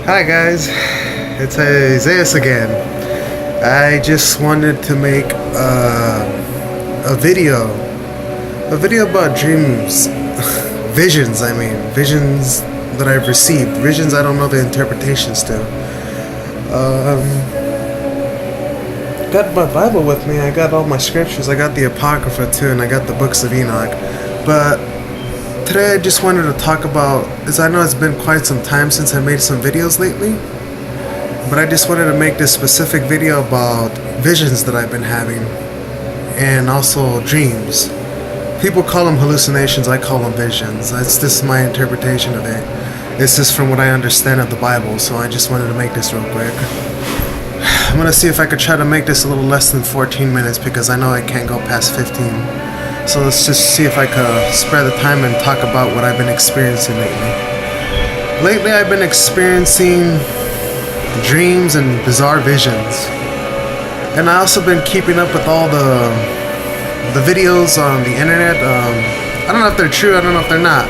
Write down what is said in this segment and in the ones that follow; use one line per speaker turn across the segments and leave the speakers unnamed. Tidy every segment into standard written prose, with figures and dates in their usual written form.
Hi guys, it's Isaiah again. I just wanted to make a video about dreams, visions that I've received, visions I don't know the interpretations to. Got my Bible with me. I got all my scriptures. I got the Apocrypha too, and I got the books of Enoch. But today I just wanted to talk about, as I know it's been quite some time since I made some videos lately, but I just wanted to make this specific video about visions that I've been having, and also dreams. People call them hallucinations, I call them visions. That's just my interpretation of it. It's just from what I understand of the Bible, so I just wanted to make this real quick. I'm gonna see if I could try to make this a little less than 14 minutes, because I know I can't go past 15. So let's just see if I could spare the time and talk about what I've been experiencing lately. Lately I've been experiencing dreams and bizarre visions. And I also been keeping up with all the videos on the internet. I don't know if they're true, I don't know if they're not.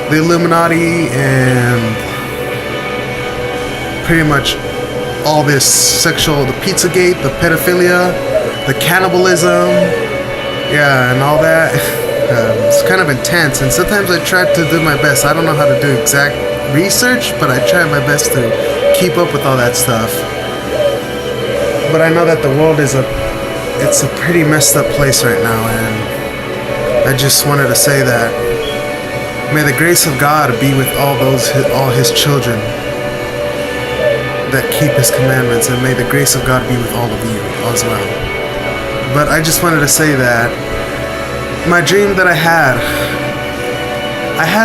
The Illuminati and pretty much all this sexual, the Pizzagate, the pedophilia, the cannibalism, yeah, and all that. It's kind of intense, and sometimes I try to do my best. I don't know how to do exact research, but I try my best to keep up with all that stuff. But I know that the world it's a pretty messed up place right now, and I just wanted to say that may the grace of God be with all His children that keep His commandments, and may the grace of God be with all of you as well. But I just wanted to say that my dream that I had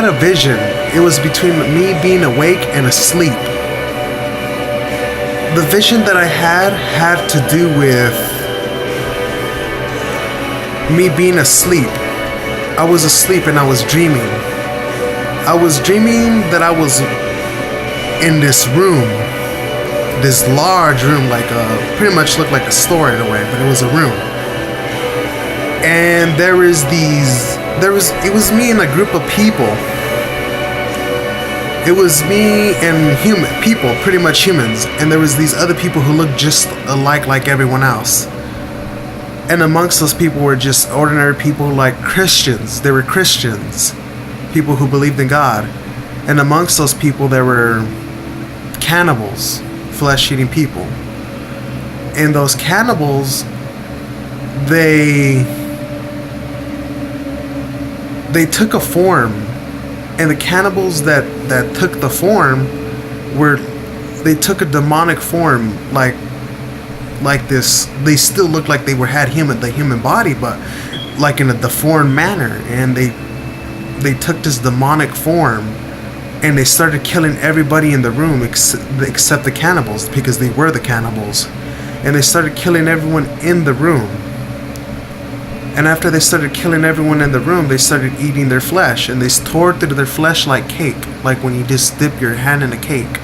a vision. It was between me being awake and asleep. The vision that I had to do with me being asleep. I was asleep and I was dreaming. I was dreaming that I was in this room, this large room, pretty much looked like a store in a way, but it was a room. And it was me and a group of people. It was me and people, pretty much humans, and there was these other people who looked just alike like everyone else. And amongst those people were just ordinary people like Christians. They were Christians, people who believed in God. And amongst those people there were cannibals, flesh-eating people. And those cannibals, they took a form, and the cannibals that took the form they took a demonic form, like this. They still looked like they had the human body, but like in a deformed manner. And they took this demonic form, and they started killing everybody in the room except the cannibals, because they were the cannibals. And they started killing everyone in the room. And after they started killing everyone in the room, they started eating their flesh, and they tore through their flesh like cake, like when you just dip your hand in a cake.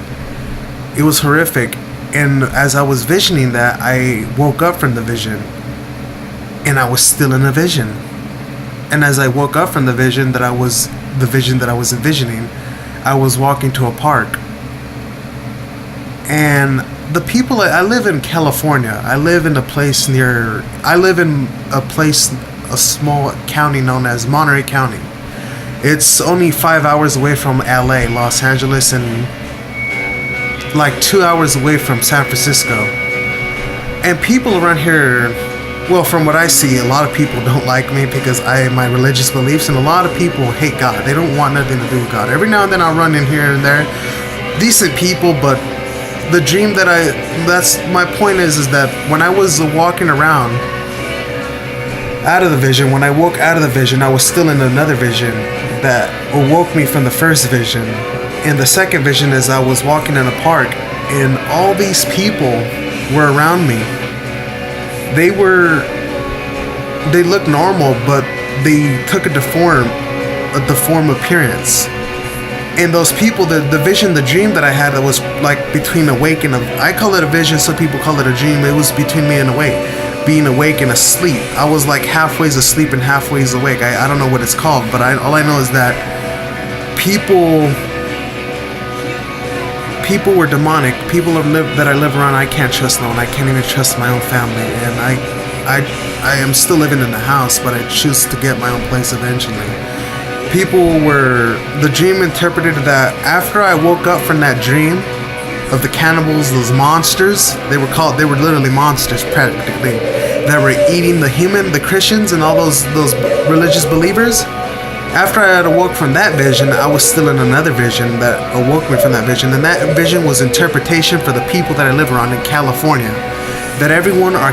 It was horrific. And as I was visioning that, I woke up from the vision, and I was still in a vision. And as I woke up from the vision that I was envisioning, I was walking to a park. And the people, I live in California. I live in a small county known as Monterey County. It's only 5 hours away from LA, Los Angeles, and like 2 hours away from San Francisco. And people around here, well, from what I see, a lot of people don't like me because my religious beliefs, and a lot of people hate God. They don't want nothing to do with God. Every now and then I'll run in here and there, decent people, but the dream that's my point is that when I was walking around out of the vision, when I woke out of the vision, I was still in another vision that awoke me from the first vision. And the second vision is I was walking in a park, and all these people were around me. They looked normal, but they took a deformed appearance. And those people, the vision, the dream that I had, that was like between awake and I call it a vision, some people call it a dream. It was between me and being awake and asleep. I was like halfway asleep and halfway awake. I don't know what it's called, but all I know is that people people were demonic. People that I live around, I can't trust no one. I can't even trust my own family. And I am still living in the house, but I choose to get my own place eventually. The dream interpreted that after I woke up from that dream of the cannibals, those monsters, they were literally monsters practically, that were eating the Christians and all those religious believers. After I had awoke from that vision, I was still in another vision that awoke me from that vision, and that vision was interpretation for the people that I live around in California. That everyone are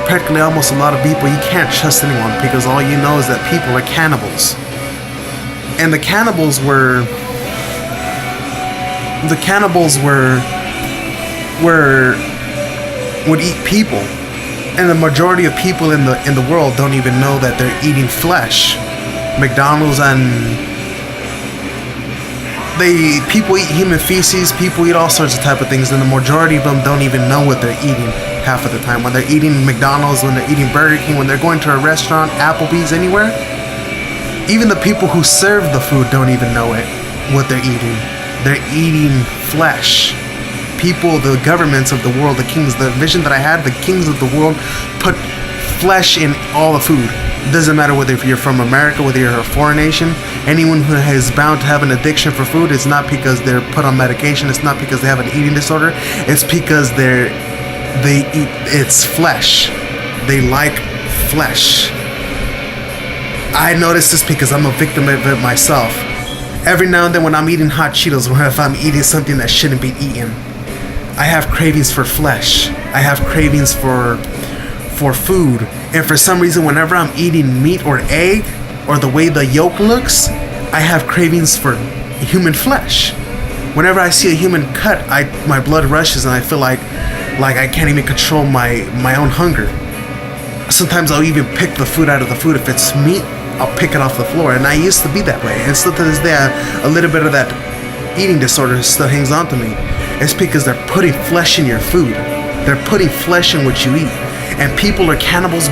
practically almost a lot of people, you can't trust anyone because all you know is that people are cannibals. And the cannibals would eat people, and the majority of people in the world don't even know that they're eating flesh. McDonald's and people eat human feces, people eat all sorts of type of things, and the majority of them don't even know what they're eating half of the time. When they're eating McDonald's, when they're eating Burger King, when they're going to a restaurant, Applebee's, anywhere, even the people who serve the food don't even know what they're eating. They're eating flesh. People, the governments of the world, the kings, the vision that I had, the kings of the world put flesh in all the food. It doesn't matter whether you're from America, whether you're a foreign nation. Anyone who is bound to have an addiction for food, it's not because they're put on medication. It's not because they have an eating disorder. It's because it's flesh. They like flesh. I notice this because I'm a victim of it myself. Every now and then when I'm eating hot Cheetos, or if I'm eating something that shouldn't be eaten, I have cravings for flesh. I have cravings for food. And for some reason, whenever I'm eating meat or egg, or the way the yolk looks, I have cravings for human flesh. Whenever I see a human cut, my blood rushes and I feel like I can't even control my own hunger. Sometimes I'll even pick the food out of the food. If it's meat, I'll pick it off the floor. And I used to be that way. And still to this day, a little bit of that eating disorder still hangs on to me. It's because they're putting flesh in your food. They're putting flesh in what you eat. And people are cannibals,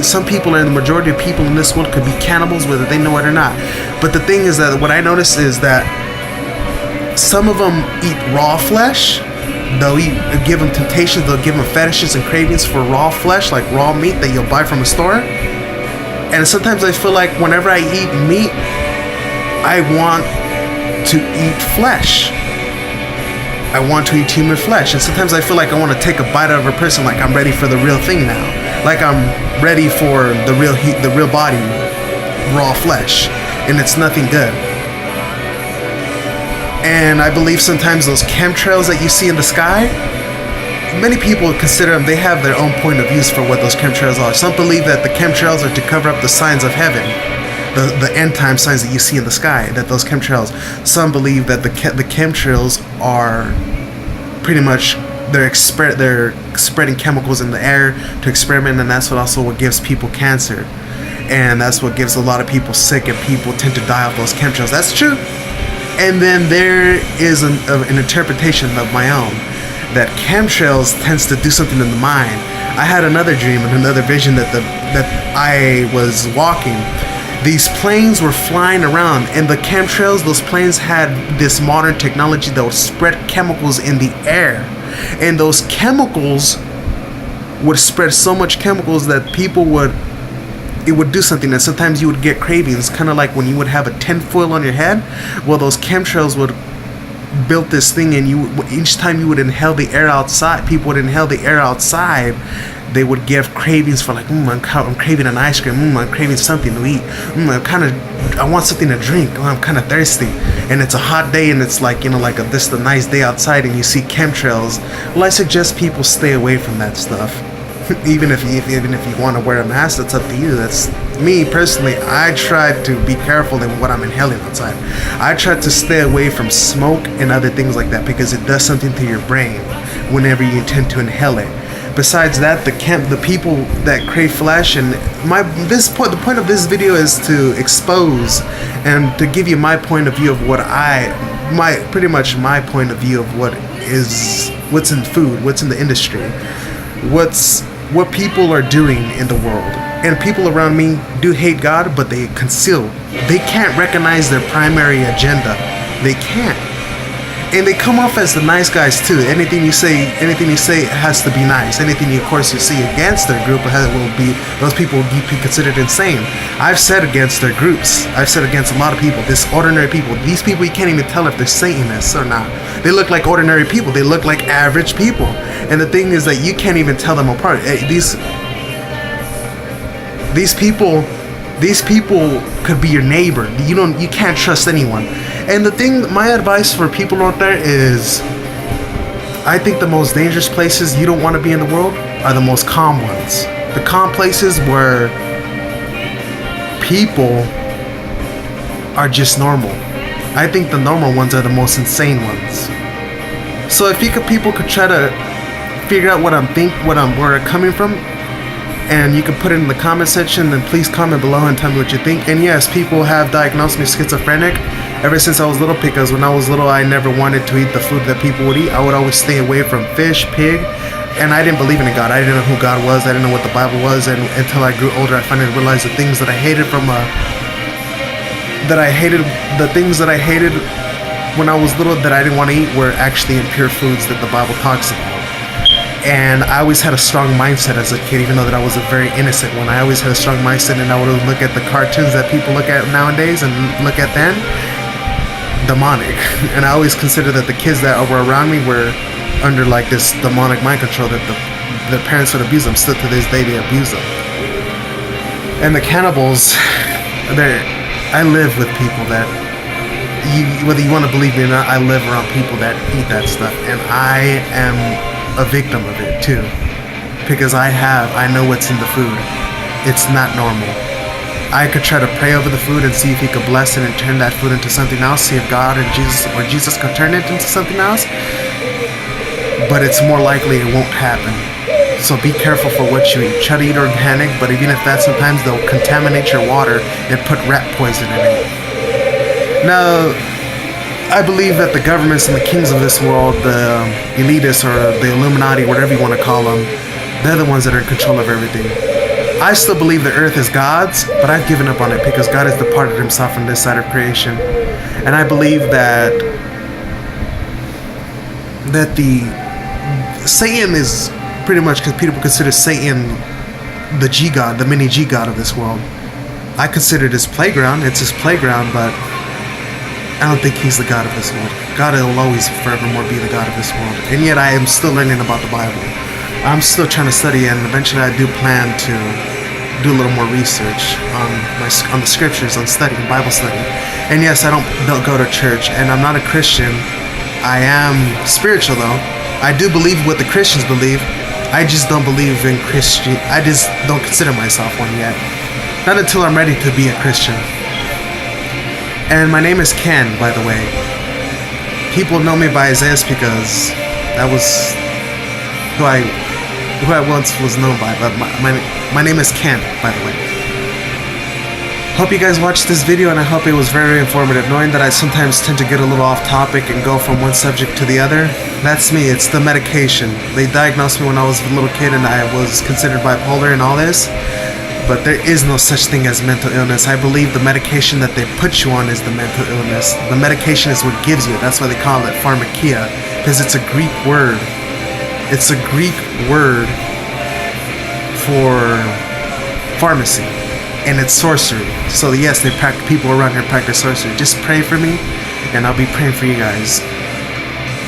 some people, and the majority of people in this world could be cannibals whether they know it or not. But the thing is that what I notice is that some of them eat raw flesh. They'll give them temptations, they'll give them fetishes and cravings for raw flesh, like raw meat that you'll buy from a store. And sometimes I feel like whenever I eat meat, I want to eat flesh. I want to eat human flesh. And sometimes I feel like I want to take a bite out of a person, like I'm ready for the real thing now. Like I'm ready for the real body, raw flesh. And it's nothing good. And I believe sometimes those chemtrails that you see in the sky, many people consider them, they have their own point of views for what those chemtrails are. Some believe that the chemtrails are to cover up the signs of heaven, the end time signs that you see in the sky, that those chemtrails. Some believe that the chemtrails are pretty much, they're spreading chemicals in the air to experiment, and that's what gives people cancer. And that's what gives a lot of people sick, and people tend to die of those chemtrails. That's true. And then there is an interpretation of my own, that chemtrails tends to do something in the mind. I had another dream and another vision that I was walking. These planes were flying around, and the chemtrails, those planes had this modern technology that would spread chemicals in the air. And those chemicals would spread so much chemicals that it would do something, and sometimes you would get cravings, kind of like when you would have a tinfoil on your head. Well, those chemtrails would build this thing, and each time you would inhale the air outside, people would inhale the air outside, they would give cravings for like, I'm craving an ice cream, I'm craving something to eat, I want something to drink, I'm kind of thirsty, and it's a hot day, and it's like, this is a nice day outside, and you see chemtrails. Well, I suggest people stay away from that stuff. Even if you want to wear a mask, that's up to you. That's me personally. I try to be careful in what I'm inhaling outside. I try to stay away from smoke and other things like that because it does something to your brain whenever you intend to inhale it. Besides that, the people that crave flesh, and the point of this video is to expose and to give you my point of view of pretty much my point of view of what's in food, what's in the industry, what people are doing in the world. And people around me do hate God, but they conceal. They can't recognize their primary agenda. They can't. And they come off as the nice guys too. Anything you say has to be nice. Anything you, of course, you see against their group will be, those people will be considered insane. I've said against their groups. I've said against a lot of people. This ordinary people. These people, you can't even tell if they're Satanists or not. They look like ordinary people. They look like average people. And the thing is that you can't even tell them apart. These people could be your neighbor. You can't trust anyone. And the thing, my advice for people out there is, I think the most dangerous places you don't want to be in the world are the most calm ones. The calm places where people are just normal. I think the normal ones are the most insane ones. So if people could try to figure out where I'm coming from, and you can put it in the comment section, then please comment below and tell me what you think. And yes, people have diagnosed me schizophrenic ever since I was little, because when I was little, I never wanted to eat the food that people would eat. I would always stay away from fish, pig, and I didn't believe in a God. I didn't know who God was. I didn't know what the Bible was, and until I grew older, I finally realized the things that I hated when I was little that I didn't want to eat were actually impure foods that the Bible talks about. And I always had a strong mindset as a kid, even though that I was a very innocent one. I always had a strong mindset, and I would look at the cartoons that people look at nowadays and look at then, demonic. And I always considered that the kids that were around me were under like this demonic mind control, that the parents would abuse them. Still to this day, they abuse them. And the cannibals, I live with people that, whether you want to believe me or not, I live around people that eat that stuff, and I am a victim of it too, because I know what's in the food. It's not normal. I could try to pray over the food and see if he could bless it and turn that food into something else, see if God and Jesus could turn it into something else, but it's more likely it won't happen. So be careful for what you eat. Try to eat organic, but even if that, sometimes they'll contaminate your water and put rat poison in it. Now, I believe that the governments and the kings of this world, the elitists or the Illuminati, whatever you want to call them, they're the ones that are in control of everything. I still believe the earth is God's, but I've given up on it because God has departed himself from this side of creation. And I believe that Satan is pretty much, because people consider Satan the G-God, the mini G-God of this world. I consider it his playground. It's his playground, but I don't think he's the God of this world. God will always forevermore be the God of this world. And yet I am still learning about the Bible. I'm still trying to study, and eventually I do plan to do a little more research on the scriptures, on studying, Bible study. And yes, I don't go to church, and I'm not a Christian. I am spiritual though. I do believe what the Christians believe. I just don't believe in I just don't consider myself one yet. Not until I'm ready to be a Christian. And my name is Ken, by the way. People know me by Isaiah because that was who I once was known by. But my name is Ken, by the way. Hope you guys watched this video, and I hope it was very informative. Knowing that I sometimes tend to get a little off topic and go from one subject to the other, that's me. It's the medication. They diagnosed me when I was a little kid, and I was considered bipolar and all this. But there is no such thing as mental illness. I believe the medication that they put you on is the mental illness. The medication is what gives you. That's why they call it pharmakia, because it's a Greek word. It's a Greek word for pharmacy, and it's sorcery. So yes, people around here practice sorcery. Just pray for me, and I'll be praying for you guys.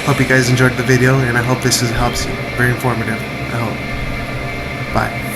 Hope you guys enjoyed the video, and I hope this helps you. Very informative, I hope. Bye.